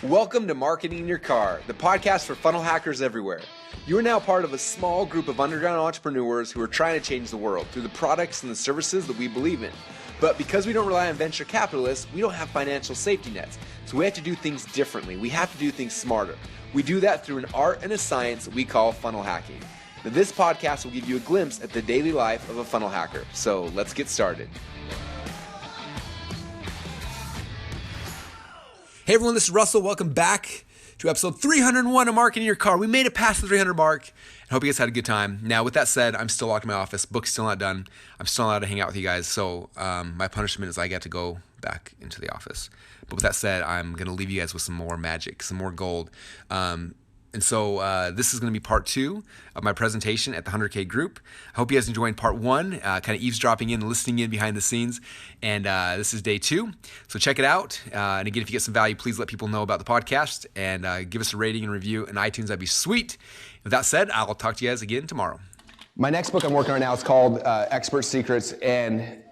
Welcome to Marketing in Your Car, the podcast for funnel hackers everywhere. You are now part of a small group of underground entrepreneurs who are trying to change the world through the products and the services that we believe in. But because we don't rely on venture capitalists, we don't have financial safety nets. So we have to do things differently. We have to do things smarter. We do that through an art and a science that we call funnel hacking. Now, this podcast will give you a glimpse at the daily life of a funnel hacker. So let's get started. Hey everyone, this is Russell. Welcome back to episode 301 of Marketing in Your Car. We made it past the 300 mark and hope you guys had a good time. Now, with that said, I'm still locked in my office. Book's still not done. I'm still allowed to hang out with you guys. So my punishment is I get to go back into the office. But with that said, I'm going to leave you guys with some more magic, some more gold. And so this is going to be part 2 of my presentation at the 100K group. I hope you guys enjoyed part 1, kind of eavesdropping in, listening in behind the scenes. And this is day 2. So check it out. And again, if you get some value, please let people know about the podcast and give us a rating and review in iTunes. That'd be sweet. With that said, I'll talk to you guys again tomorrow. My next book I'm working on now is called Expert Secrets, and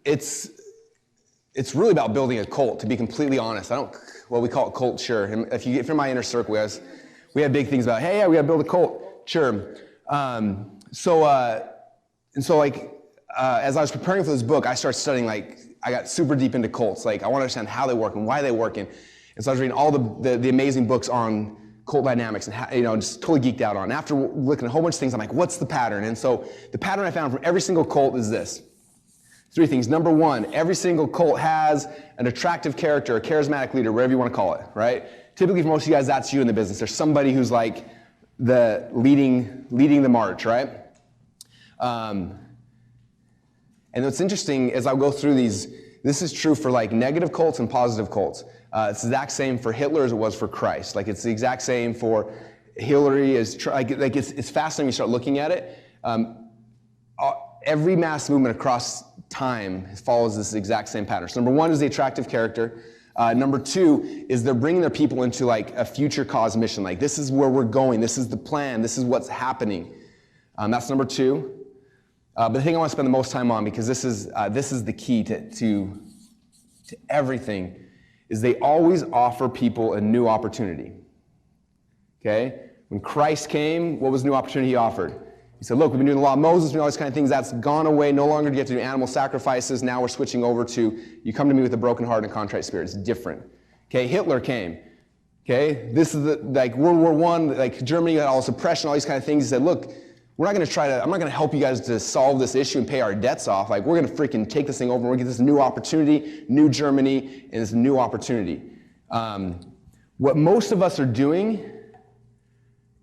it's really about building a cult, to be completely honest. We call it culture. And if you're in my inner circle, we have big things about, hey, yeah, we got to build a cult. Sure. As I was preparing for this book, I started studying, I got super deep into cults. I want to understand how they work and why they work. And so I was reading all the amazing books on cult dynamics and just totally geeked out on it. After looking at a whole bunch of things, I'm like, what's the pattern? And so the pattern I found from every single cult is this. 3 things. Number 1, every single cult has an attractive character, a charismatic leader, whatever you want to call it, right? Typically for most of you guys, that's you in the business. There's somebody who's the leading the march, right? And what's interesting as I'll go through these, this is true for negative cults and positive cults. It's the exact same for Hitler as it was for Christ. It's the exact same for Hillary. It's fascinating when you start looking at it. Every mass movement across time follows this exact same pattern. So number 1 is the attractive character. Number 2 is they're bringing their people into a future cause mission. This is where we're going. This is the plan. This is what's happening. That's number 2. But the thing I want to spend the most time on, because this is the key to everything, is they always offer people a new opportunity. Okay? When Christ came, what was the new opportunity he offered? He said, look, we've been doing the law of Moses, doing all these kind of things. That's gone away. No longer do you have to do animal sacrifices. Now we're switching over to, you come to me with a broken heart and a contrite spirit. It's different. Okay, Hitler came. Okay, this is World War I, Germany had all this oppression, all these kind of things. He said, look, I'm not going to help you guys to solve this issue and pay our debts off. We're going to freaking take this thing over and we're going to get this new opportunity, new Germany, and this new opportunity. What most of us are doing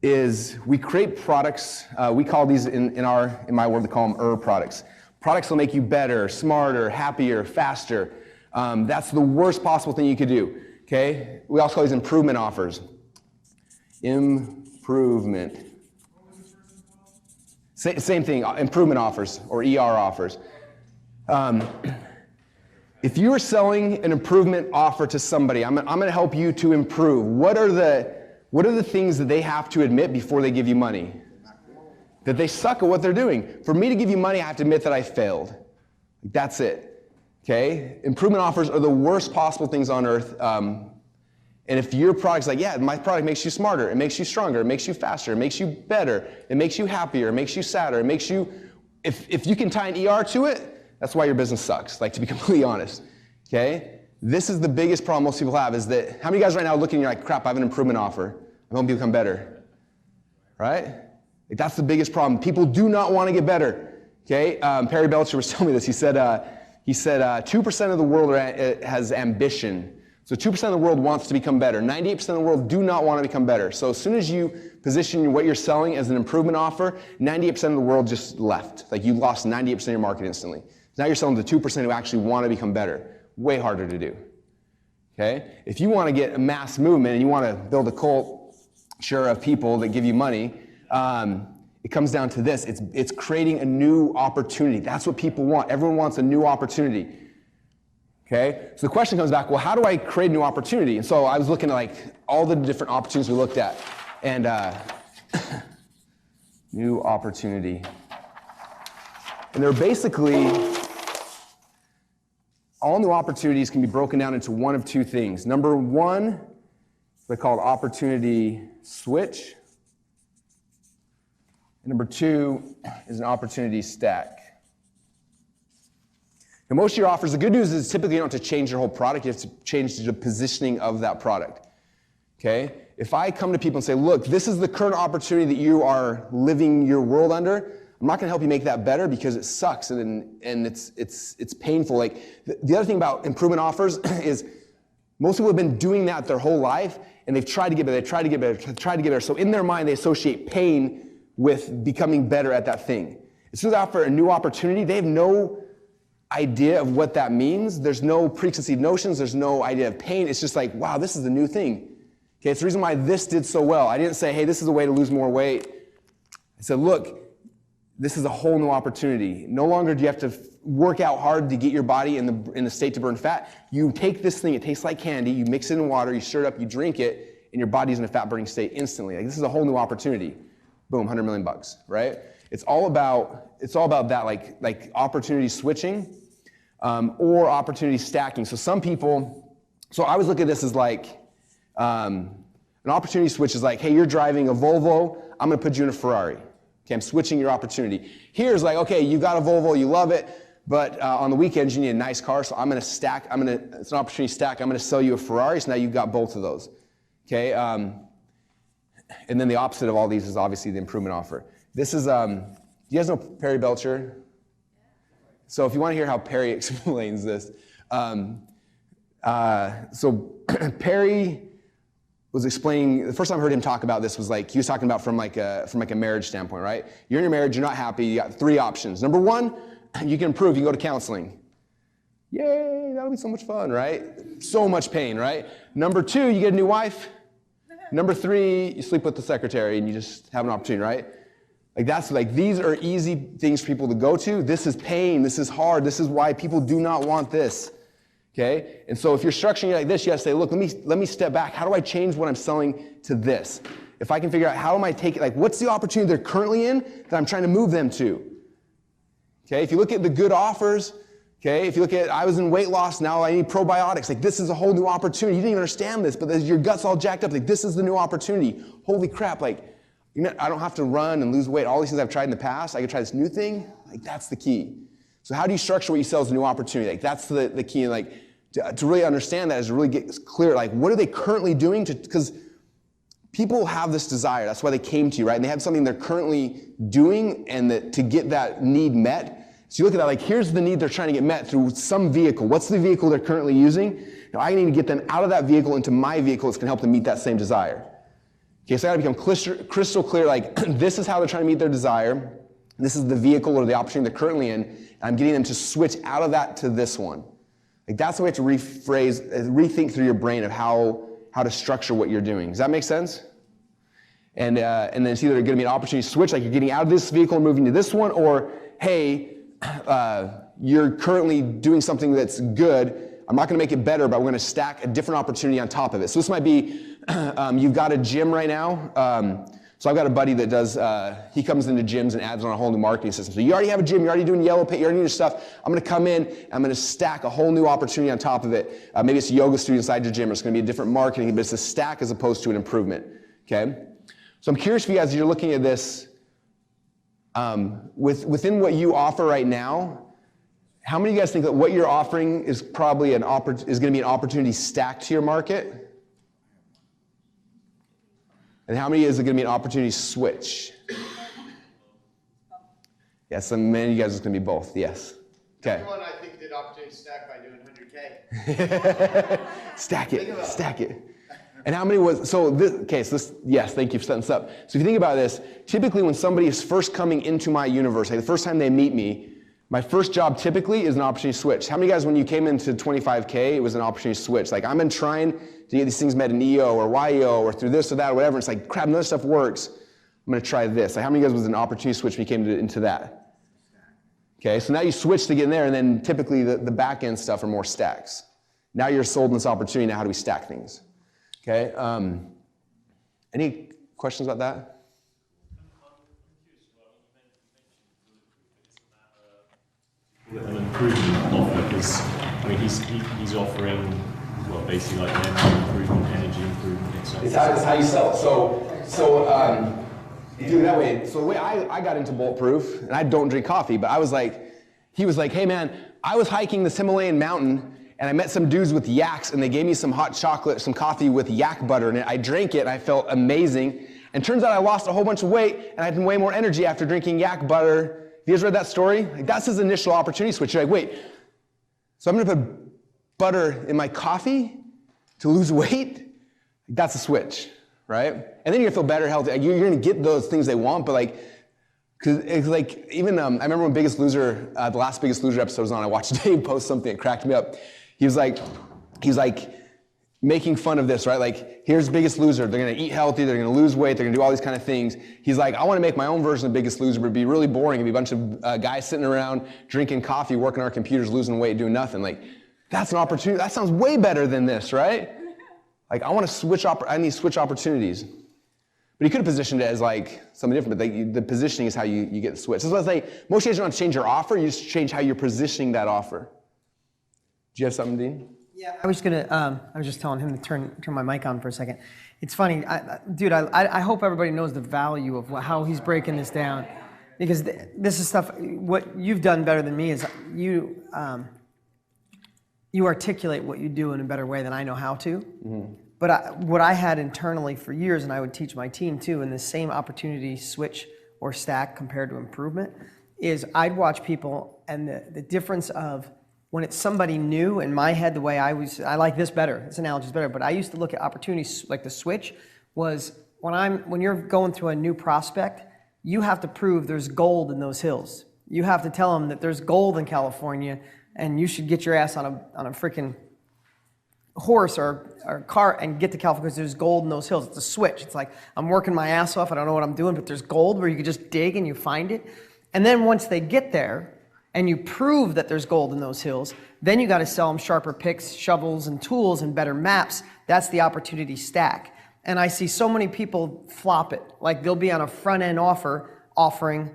is we create products. We call these in my world, they call them products. Products will make you better, smarter, happier, faster. That's the worst possible thing you could do. Okay? We also call these improvement offers. Improvement. Same thing. Improvement offers or ER offers. If you are selling an improvement offer to somebody, I'm going to help you to improve. What are the things that they have to admit before they give you money? That they suck at what they're doing. For me to give you money, I have to admit that I failed. That's it. Okay? Improvement offers are the worst possible things on earth. And if your product's my product makes you smarter, it makes you stronger, it makes you faster, it makes you better, it makes you happier, it makes you sadder, it makes you, if you can tie an ER to it, that's why your business sucks, to be completely honest. Okay? This is the biggest problem most people have, is that, how many guys right now are looking and you're like, crap, I have an improvement offer. I want people to become better. Right? That's the biggest problem. People do not want to get better. Okay? Perry Belcher was telling me this. He said 2% of the world has ambition. So 2% of the world wants to become better. 98% of the world do not want to become better. So as soon as you position what you're selling as an improvement offer, 98% of the world just left. You lost 98% of your market instantly. Now you're selling to 2% who actually want to become better. Way harder to do. Okay? If you want to get a mass movement and you want to build a cult, of people that give you money, it comes down to this. It's creating a new opportunity. That's what people want. Everyone wants a new opportunity. Okay? So the question comes back, well, how do I create a new opportunity? And so I was looking at all the different opportunities we looked at. And new opportunity. And they're basically all new opportunities can be broken down into one of two things. Number one, they're called opportunity switch. And number two is an opportunity stack. And most of your offers, the good news is typically you don't have to change your whole product. You have to change the positioning of that product. Okay? If I come to people and say, look, this is the current opportunity that you are living your world under, I'm not going to help you make that better because it sucks and it's painful. Like the other thing about improvement offers is most people have been doing that their whole life and they've tried to get better, they've tried to get better, tried to get better. So in their mind, they associate pain with becoming better at that thing. As soon as I offer a new opportunity, they have no idea of what that means. There's no preconceived notions. There's no idea of pain. It's just like, wow, this is the new thing. Okay, it's the reason why this did so well. I didn't say, hey, this is a way to lose more weight. I said, look, this is a whole new opportunity. No longer do you have to work out hard to get your body in the state to burn fat. You take this thing, it tastes like candy, you mix it in water, you stir it up, you drink it, and your body's in a fat burning state instantly. Like, this is a whole new opportunity. Boom, $100 million, right? It's all about that, like opportunity switching or opportunity stacking. So some people, so I always look at this as like an opportunity switch is like, hey, you're driving a Volvo, I'm gonna put you in a Ferrari. Okay, I'm switching your opportunity. Here's like, okay, you got a Volvo, you love it, but on the weekends you need a nice car, so it's an opportunity stack, I'm gonna sell you a Ferrari, so now you've got both of those. Okay, and then the opposite of all these is obviously the improvement offer. This is, do you guys know Perry Belcher? So if you wanna hear how Perry explains this, so Perry was explaining, the first time I heard him talk about this was like, he was talking about from like a marriage standpoint, right? You're in your marriage, you're not happy, you got three options. Number one, you can improve, you can go to counseling. Yay, that'll be so much fun, right? So much pain, right? Number two, you get a new wife. Number three, you sleep with the secretary and you just have an opportunity, right? Like these are easy things for people to go to. This is pain, this is hard, this is why people do not want this. Okay, and so if you're structuring it like this, you have to say, look, let me step back. How do I change what I'm selling to this? If I can figure out how am I taking, like what's the opportunity they're currently in that I'm trying to move them to? Okay, if you look at the good offers, okay, if you look at I was in weight loss, now I need probiotics, like this is a whole new opportunity. You didn't even understand this, but your gut's all jacked up, like this is the new opportunity. Holy crap, like I don't have to run and lose weight. All these things I've tried in the past, I can try this new thing. Like that's the key. So how do you structure what you sell as a new opportunity? Like that's the key. Like to really understand that is to really get clear. Like what are they currently doing? Because people have this desire. That's why they came to you, right? And they have something they're currently doing, and to get that need met. So you look at that. Like here's the need they're trying to get met through some vehicle. What's the vehicle they're currently using? Now I need to get them out of that vehicle into my vehicle that's going to help them meet that same desire. Okay, so I got to become crystal clear. Like this is how they're trying to meet their desire. This is the vehicle or the opportunity they're currently in. And I'm getting them to switch out of that to this one. Like that's the way to rethink through your brain of how to structure what you're doing. Does that make sense? And then it's either going to be an opportunity to switch, like you're getting out of this vehicle and moving to this one, or hey, you're currently doing something that's good. I'm not going to make it better, but we're going to stack a different opportunity on top of it. So this might be, you've got a gym right now. So I've got a buddy that does, he comes into gyms and adds on a whole new marketing system. So you already have a gym, you're already doing yellow paint, you already need your stuff. I'm gonna come in, I'm gonna stack a whole new opportunity on top of it. Maybe it's a yoga studio inside your gym, or it's gonna be a different marketing, but it's a stack as opposed to an improvement, okay? So I'm curious for you guys, as you're looking at this, within what you offer right now, how many of you guys think that what you're offering is probably is gonna be an opportunity stacked to your market? And how many is it going to be an opportunity switch? Yes, so many of you guys is going to be both. Yes. Okay. Everyone, I think, did opportunity stack by doing 100K. Stack it. And how many was, yes, thank you for setting this up. So if you think about this, typically when somebody is first coming into my universe, like the first time they meet me, my first job typically is an opportunity switch. How many of you guys, when you came into 25K, it was an opportunity switch? Like I've been trying to get these things met in EO or YEO or through this or that or whatever. It's like, crap, none of this stuff works. I'm going to try this. Like how many of you guys was an opportunity switch when you came into that? Okay, so now you switch to get in there, and then typically the back end stuff are more stacks. Now you're sold in this opportunity. Now how do we stack things? Okay, any questions about that? An improvement offer, because I mean, he's offering, well, basically like memory improvement, energy improvement, etc. It's how you sell it. So you do it that way. So the way I got into Bulletproof, and I don't drink coffee, but he was like, hey man, I was hiking this Himalayan mountain and I met some dudes with yaks and they gave me some hot chocolate, some coffee with yak butter in it. I drank it and I felt amazing. And turns out I lost a whole bunch of weight and I had way more energy after drinking yak butter. Have you guys read that story? Like, that's his initial opportunity switch. You're like, wait, so I'm gonna put butter in my coffee to lose weight? That's a switch, right? And then you're gonna feel better, healthy. Like, you're gonna get those things they want, but like, cause it's like, even, I remember when Biggest Loser, the last Biggest Loser episode was on, I watched Dave post something that cracked me up. He was like making fun of this, right? Like, here's Biggest Loser. They're gonna eat healthy, they're gonna lose weight, they're gonna do all these kind of things. He's like, I wanna make my own version of Biggest Loser, but it'd be really boring. It'd be a bunch of guys sitting around, drinking coffee, working on our computers, losing weight, doing nothing. Like, that's an opportunity. That sounds way better than this, right? Like, I need to switch opportunities. But he could have positioned it as like something different, but the positioning is how you get the switch. That's what I say, most days you don't have to change your offer, you just change how you're positioning that offer. Do you have something, Dean? Yeah, I was just telling him to turn my mic on for a second. It's funny, dude, I hope everybody knows the value of how he's breaking this down, because this is stuff, what you've done better than me is you articulate what you do in a better way than I know how to. Mm-hmm. But what I had internally for years, and I would teach my team too, in the same opportunity switch or stack compared to improvement, is I'd watch people and the difference of when it's somebody new. In my head, the way I like this better, this analogy is better, but I used to look at opportunities like the switch was when you're going through a new prospect, you have to prove there's gold in those hills. You have to tell them that there's gold in California and you should get your ass on a freaking horse or cart and get to California because there's gold in those hills. It's a switch. It's like, I'm working my ass off, I don't know what I'm doing, but there's gold where you can just dig and you find it. And then once they get there and you prove that there's gold in those hills, then you got to sell them sharper picks, shovels, and tools and better maps. That's the opportunity stack. And I see so many people flop it. Like, they'll be on a front end offer offering,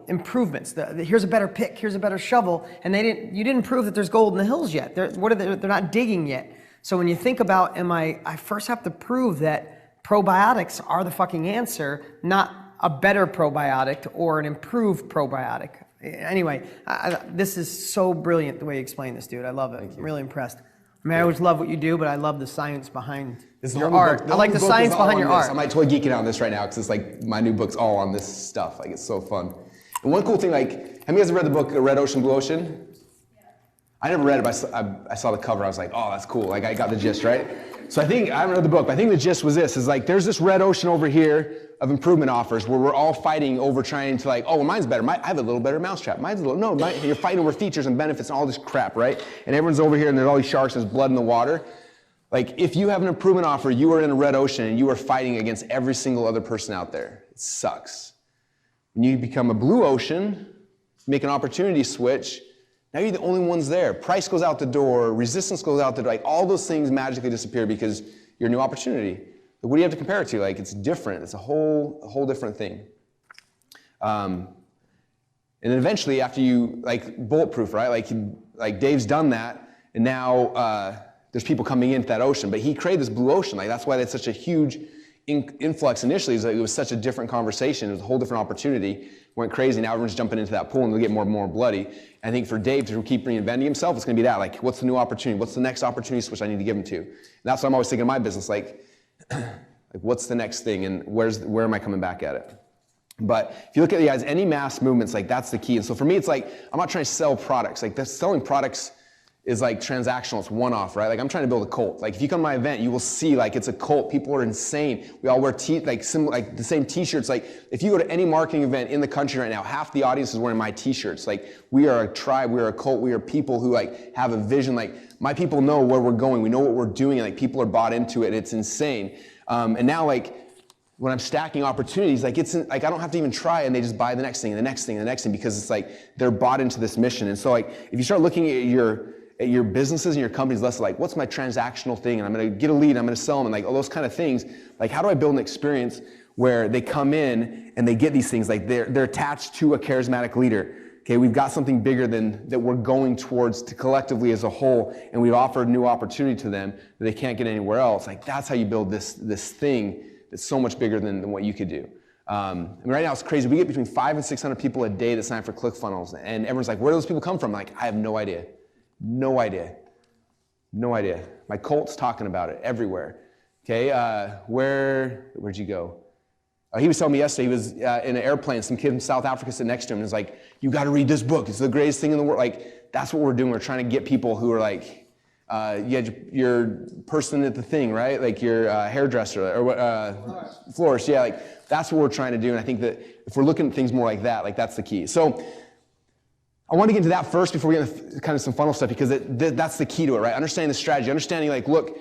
improvements. Here's a better pick, here's a better shovel, and you didn't prove that there's gold in the hills yet. They're not digging yet. So when you think about, I first have to prove that probiotics are the fucking answer, not a better probiotic or an improved probiotic. Anyway, this is so brilliant the way you explain this, dude. I love it. I'm really impressed. I mean, I always love what you do, but I love the science behind your art. I like the science behind your art. I'm like totally geeking out on this right now because it's like my new book's all on this stuff. Like, it's so fun. And one cool thing, like, have you guys read the book Red Ocean, Blue Ocean? I never read it, but I saw the cover. I was like, oh, that's cool. Like, I got the gist, right? So I haven't read the book, but I think the gist was this, is like, there's this red ocean over here of improvement offers where we're all fighting over trying to like, oh, well, mine's better. I have a little better mousetrap. Mine's a little, no, you're fighting over features and benefits and all this crap, right? And everyone's over here and there's all these sharks and there's blood in the water. Like, if you have an improvement offer, you are in a red ocean and you are fighting against every single other person out there. It sucks. When you become a blue ocean, make an opportunity switch, now you're the only ones there. Price goes out the door, resistance goes out the door, like all those things magically disappear because you're a new opportunity. Like, what do you have to compare it to? Like, it's different. It's a whole different thing. And then eventually, after you, like, Bulletproof, right? Like Dave's done that, and now there's people coming into that ocean. But he created this blue ocean. Like, that's why that's such a huge influx initially. Is like it was such a different conversation. It was a whole different opportunity. Went crazy. Now everyone's jumping into that pool, and they'll get more and more bloody. I think for Dave to keep reinventing himself, it's going to be that. Like, what's the new opportunity? What's the next opportunity switch I need to give him to? And that's what I'm always thinking in my business. Like what's the next thing, and where am I coming back at it? But if you look at guys, any mass movements, like that's the key. And so for me, it's like, I'm not trying to sell products. Like, selling products is like transactional, it's one-off, right? Like, I'm trying to build a cult. Like, if you come to my event, you will see like it's a cult. People are insane. We all wear like the same t-shirts. Like, if you go to any marketing event in the country right now, half the audience is wearing my t-shirts. Like, we are a tribe, we are a cult, we are people who like have a vision. Like, my people know where we're going, we know what we're doing, and like people are bought into it, and it's insane. And now, like, when I'm stacking opportunities, like I don't have to even try, and they just buy the next thing and the next thing and the next thing, because it's like they're bought into this mission. And so, like, if you start looking at your businesses and your companies less like, what's my transactional thing, and I'm going to get a lead, I'm going to sell them, and like all those kind of things. Like, how do I build an experience where they come in and they get these things, like they're attached to a charismatic leader? Okay, we've got something bigger than that we're going towards to collectively as a whole, and we've offered new opportunity to them that they can't get anywhere else. Like, that's how you build this thing that's so much bigger than what you could do. I mean, right now it's crazy. We get between 500 and 600 people a day that sign up for ClickFunnels, and everyone's like, where do those people come from? Like, I have no idea. No idea. No idea. My Colt's talking about it everywhere. Okay, where'd you go? He was telling me yesterday, he was in an airplane, some kid from South Africa sitting next to him, and was like, you got to read this book. It's the greatest thing in the world. Like, that's what we're doing. We're trying to get people who are like, you had your person at the thing, right? Like your hairdresser or florist. Yeah, like that's what we're trying to do. And I think that if we're looking at things more like that, like that's the key. So I want to get into that first before we get into kind of some funnel stuff, because that's the key to it, right? Understanding the strategy, understanding like, look,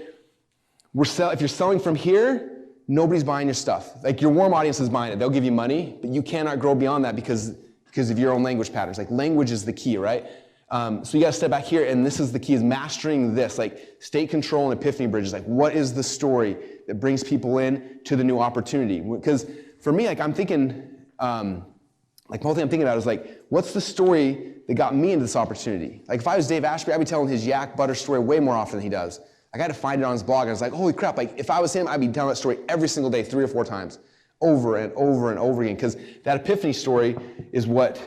if you're selling from here, nobody's buying your stuff. Like your warm audience is buying it. They'll give you money, but you cannot grow beyond that because of your own language patterns. Like language is the key, right? So you got to step back here, and this is the key, is mastering this, like state control and epiphany bridges. Like, what is the story that brings people in to the new opportunity? Because for me, like I'm thinking, like the whole thing I'm thinking about is like, what's the story that got me into this opportunity? Like if I was Dave Asprey, I'd be telling his yak butter story way more often than he does. I got to find it on his blog, and I was like, holy crap, like if I was him, I'd be telling that story every single day, 3 or 4 times, over and over and over again, because that epiphany story is what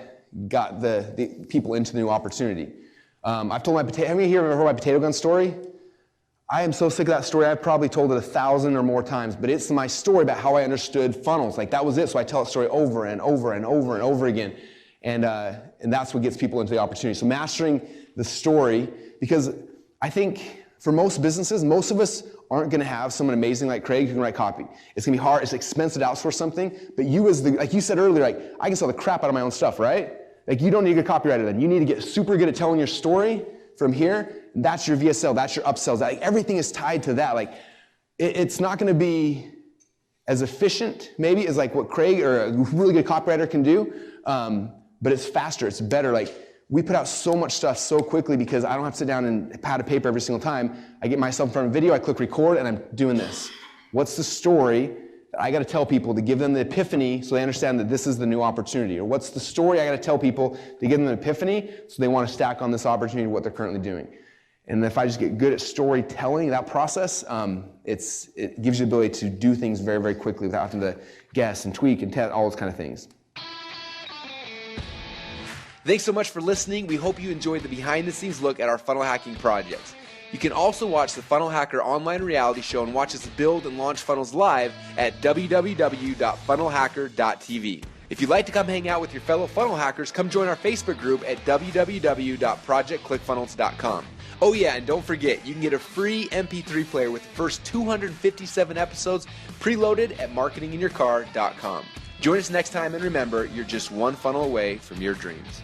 got the people into the new opportunity. I've told my potato, have any of you ever heard my potato gun story? I am so sick of that story. I've probably told it 1,000 or more times, but it's my story about how I understood funnels. Like that was it, so I tell that story over and over and over and over again, and that's what gets people into the opportunity. So mastering the story, because I think for most businesses, most of us aren't going to have someone amazing like Craig who can write copy. It's going to be hard. It's expensive to outsource something. But you, like you said earlier, like I can sell the crap out of my own stuff, right? Like you don't need a good copywriter then. You need to get super good at telling your story from here. And that's your VSL. That's your upsells. Like everything is tied to that. Like it's not going to be as efficient maybe as like what Craig or a really good copywriter can do. But it's faster. It's better. Like we put out so much stuff so quickly because I don't have to sit down and pad of paper every single time. I get myself in front of a video, I click record, and I'm doing this. What's the story that I got to tell people to give them the epiphany so they understand that this is the new opportunity? Or what's the story I got to tell people to give them an epiphany so they want to stack on this opportunity to what they're currently doing? And if I just get good at storytelling, that process, it gives you the ability to do things very, very quickly without having to guess and tweak and test, all those kind of things. Thanks so much for listening. We hope you enjoyed the behind-the-scenes look at our funnel hacking projects. You can also watch the Funnel Hacker online reality show and watch us build and launch funnels live at www.funnelhacker.tv. If you'd like to come hang out with your fellow funnel hackers, come join our Facebook group at www.projectclickfunnels.com. Oh yeah, and don't forget, you can get a free MP3 player with the first 257 episodes preloaded at marketinginyourcar.com. Join us next time, and remember, you're just one funnel away from your dreams.